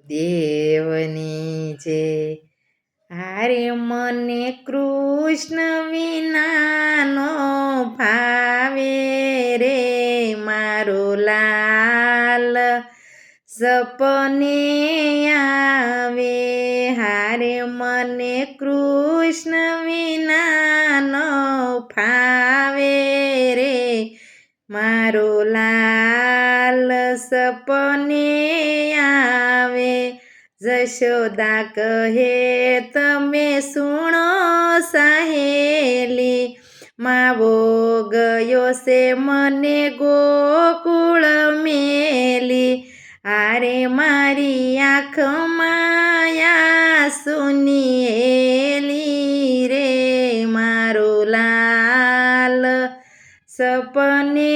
દેવની જય. હારે મને કૃષ્ણ વિનાનો ભાવે રે મારો લાલ સપને આવે. હારે મને કૃષ્ણ વિનાનો ભાવે રે મારો લાલ સપને આવે. જશોદા કહે તમે સુણો સહેલી, માવો ગયો છે મને ગોકુળ મેલી. હારે મારી આંખમાં આંસુ નીએલી રે મારો લાલ સપને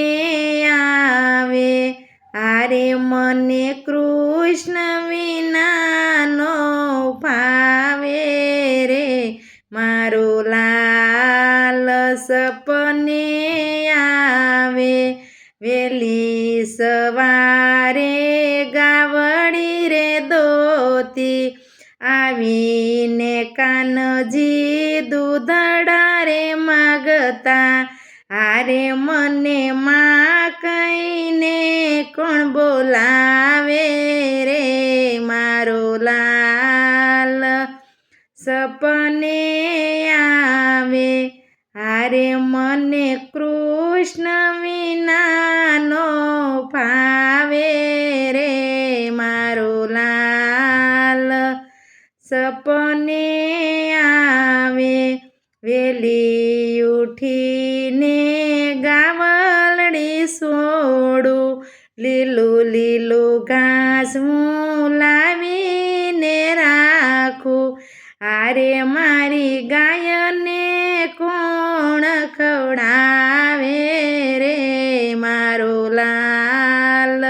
આવે. હારે મને કૃષ્ણ વિનાનો ભાવે રે મારો લાલ સપને આવે. વેલી સવારે ગાવડી રે દોતી, આવીને કાનજી દૂધડા રે માગતા. હારે મને માં કહીને કોણ બોલાવે રે મારો લાલ સપને આવે. હારે મને કૃષ્ણ વિનાનો ભાવે રે મારો લાલ સપને આવે. વેલી ઉઠીને ગાવલડી સોડું, લીલું લીલું ઘાસ હું લાવીને રાખું. હારે મારી ગાયને કોણ ખવડાવે રે મારો લાલ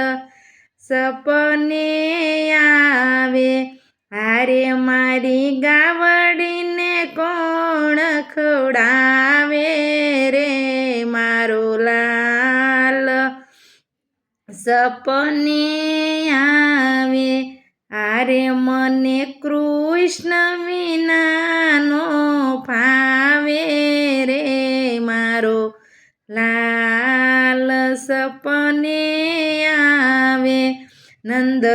સપને આવે. હારે મારી ગાવડીને કોણ ખવડાવે રે મારો લાલ સપને આવે. હારે મને કૃષ્ણ વિનાનો ભાવે રે મારો લાલ સપને આવે. નંદ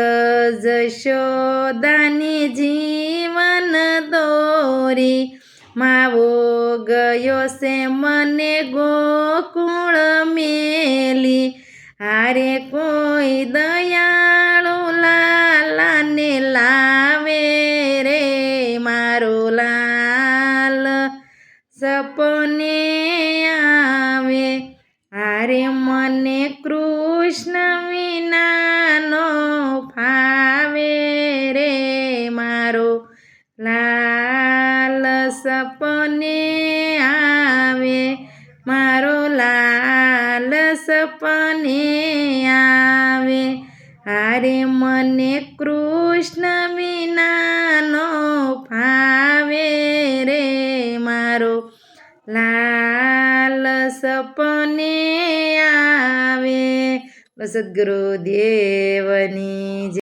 જશોદાની જીવન દોરી, માવો ગયો છે મને ગોકુળ મેલી. હારે કોઈ દયાળુ લાલાને લાવે રે મારો લાલ સપને આવે. હારે મને કૃષ્ણ વિનાનો ભાવે રે મારો લાલ સપને આવે. મારો લાલ સપને આવે. હારે મને કૃષ્ણ વિનાનો ભાવે રે મારો લાલ સપને આવે. સદગુરુ દેવની જય.